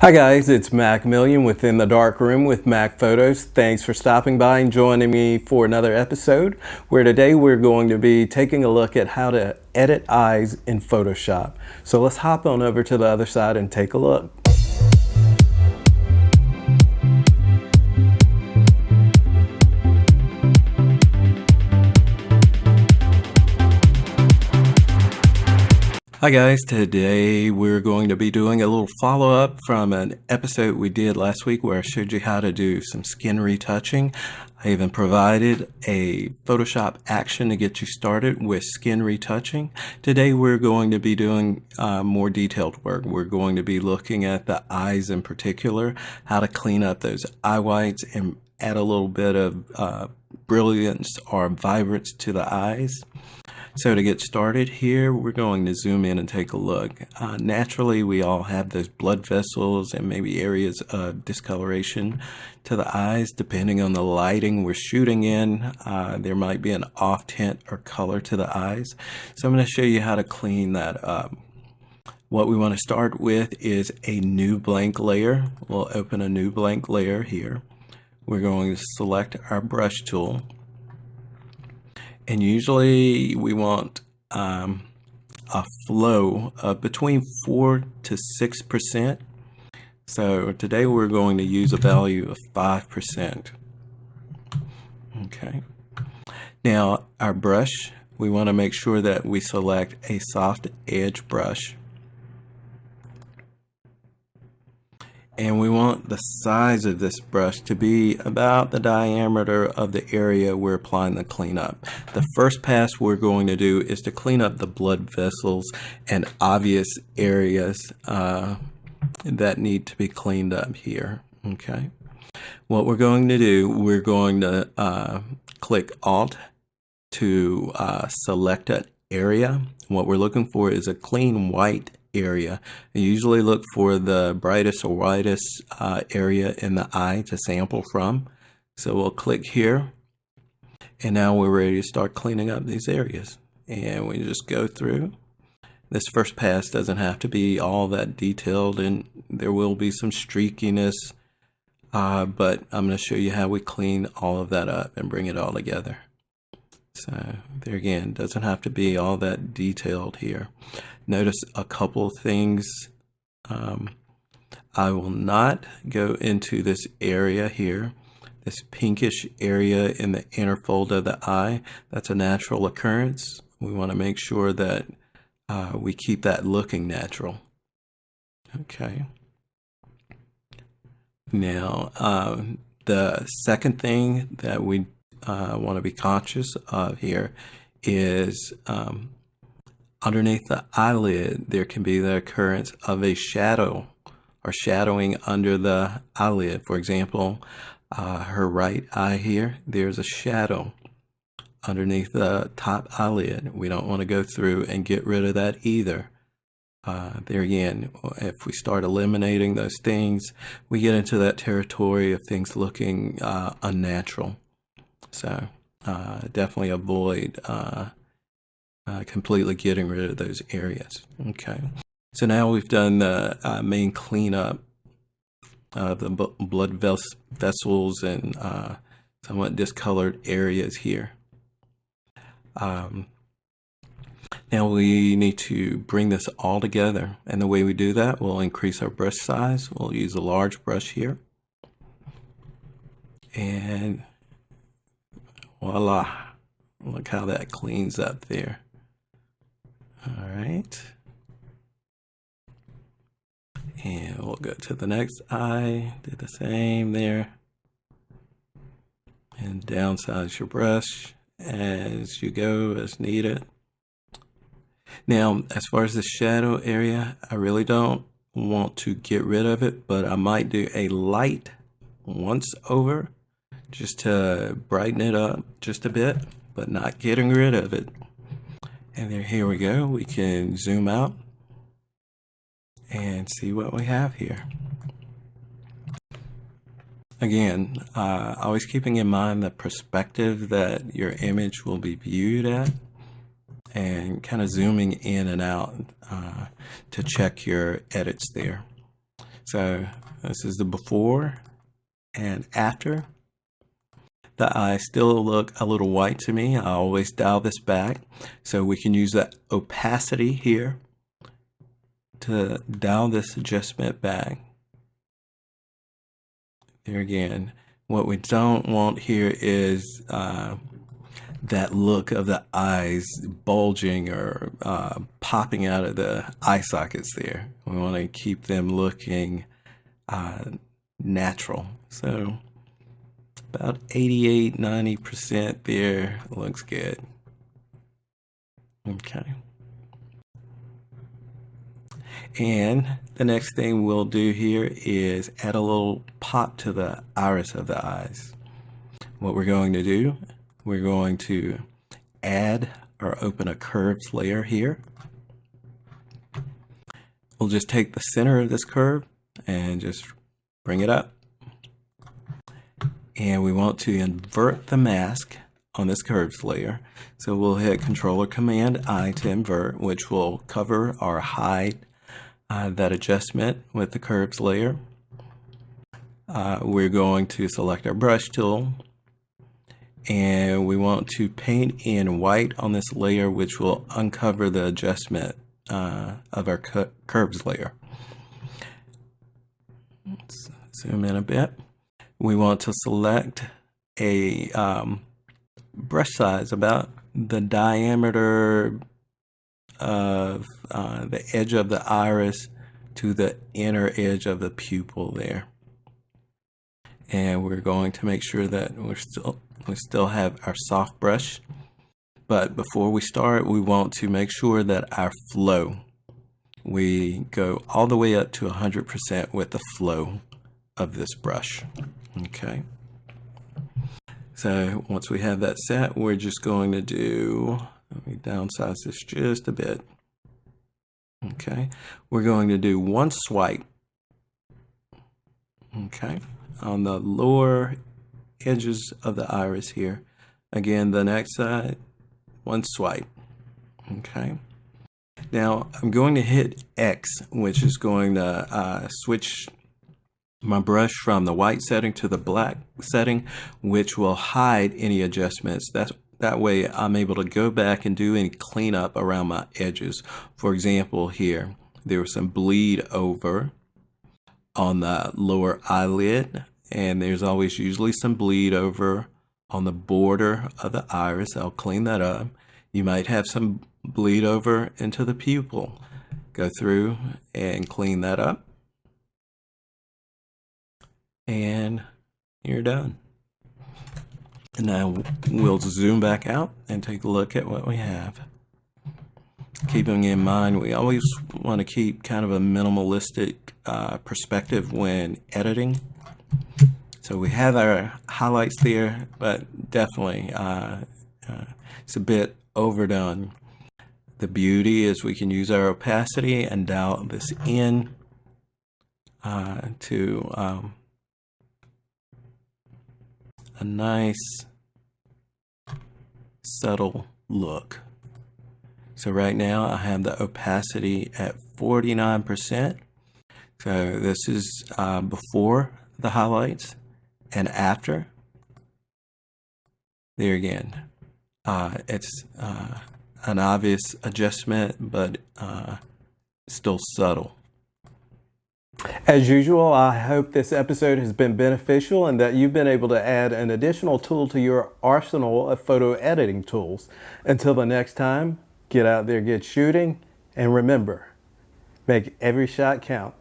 Hi guys, it's Mac Million within the dark room with Mac Photos. Thanks for stopping by and joining me for another episode where today we're going to be taking a look at how to edit eyes in Photoshop. So let's hop on over to the other side and take a look. Hi guys, today we're going to be doing a little follow-up from an episode we did last week where I showed you how to do some skin retouching. I even provided a Photoshop action to get you started with skin retouching. Today we're going to be doing more detailed work. We're going to be looking at the eyes in particular, how to clean up those eye whites and add a little bit of brilliance or vibrance to the eyes. So to get started here, we're going to zoom in and take a look. Naturally, we all have those blood vessels and maybe areas of discoloration to the eyes. Depending on the lighting we're shooting in, there might be an off tint or color to the eyes. So I'm going to show you how to clean that up. What we want to start with is a new blank layer. We'll open a new blank layer here. We're going to select our brush tool. And usually we want a flow of between 4 to 6%. So today we're going to use a value of 5%. Okay. Now our brush, we want to make sure that we select a soft edge brush. And we want the size of this brush to be about the diameter of the area we're applying the cleanup. The first pass we're going to do is to clean up the blood vessels and obvious areas that need to be cleaned up here. Okay. What we're going to do, we're going to click Alt to select an area. What we're looking for is a clean white area. I usually look for the brightest or whitest area in the eye to sample from. So we'll click here, and now we're ready to start cleaning up these areas. And we just go through. This first pass doesn't have to be all that detailed, and there will be some streakiness, but I'm going to show you how we clean all of that up and bring it all together. So there again, doesn't have to be all that detailed here. Notice a couple of things. I will not go into this area here, this pinkish area in the inner fold of the eye. That's a natural occurrence. We want to make sure that we keep that looking natural. Okay. Now, the second thing that we want to be conscious of here is underneath the eyelid, there can be the occurrence of a shadow or shadowing under the eyelid. For example, her right eye here, there's a shadow underneath the top eyelid. We don't want to go through and get rid of that either. There again, if we start eliminating those things, we get into that territory of things looking unnatural. So definitely avoid completely getting rid of those areas. Okay. So now we've done the main cleanup of the blood vessels and somewhat discolored areas here. Now we need to bring this all together, and the way we do that, we'll increase our brush size. We'll use a large brush here, and voila, look how that cleans up there. All right, and we'll go to the next eye, do the same there, and downsize your brush as you go as needed. Now, as far as the shadow area, I really don't want to get rid of it, but I might do a light once over just to brighten it up just a bit, but not getting rid of it. And there, here we go. We can zoom out and see what we have here. Again, always keeping in mind the perspective that your image will be viewed at, and kind of zooming in and out to check your edits there. So this is the before and after. The eyes still look a little white to me. I always dial this back. So we can use the opacity here to dial this adjustment back. There again, what we don't want here is that look of the eyes bulging or popping out of the eye sockets there. We want to keep them looking natural. So about 88-90% there looks good. Okay. And the next thing we'll do here is add a little pop to the iris of the eyes. What we're going to do, we're going to add or open a curves layer here. We'll just take the center of this curve and just bring it up. And we want to invert the mask on this curves layer. So we'll hit Control or Command I to invert, which will cover or hide that adjustment with the curves layer. We're going to select our brush tool, and we want to paint in white on this layer, which will uncover the adjustment of our curves layer. Let's zoom in a bit. We want to select a brush size about the diameter of the edge of the iris to the inner edge of the pupil there. And we're going to make sure that we still have our soft brush. But before we start, we want to make sure that our flow, we go all the way up to 100% with the flow of this brush. Okay. So once we have that set, we're just going to do, let me downsize this just a bit. Okay. We're going to do one swipe. Okay. On the lower edges of the iris here. Again, the next side, one swipe. Okay. Now I'm going to hit X, which is going to switch my brush from the white setting to the black setting, which will hide any adjustments. That way I'm able to go back and do any cleanup around my edges. For example, here, there was some bleed over on the lower eyelid, and there's always usually some bleed over on the border of the iris. I'll clean that up. You might have some bleed over into the pupil. Go through and clean that up. And you're done. And now we'll zoom back out and take a look at what we have. Keeping in mind, we always want to keep kind of a minimalistic perspective when editing. So we have our highlights there, but definitely it's a bit overdone. The beauty is we can use our opacity and dial this in to a nice subtle look. So right now I have the opacity at 49%. So this is before the highlights and after. There again, it's an obvious adjustment, but still subtle. As usual, I hope this episode has been beneficial and that you've been able to add an additional tool to your arsenal of photo editing tools. Until the next time, get out there, get shooting, and remember, make every shot count.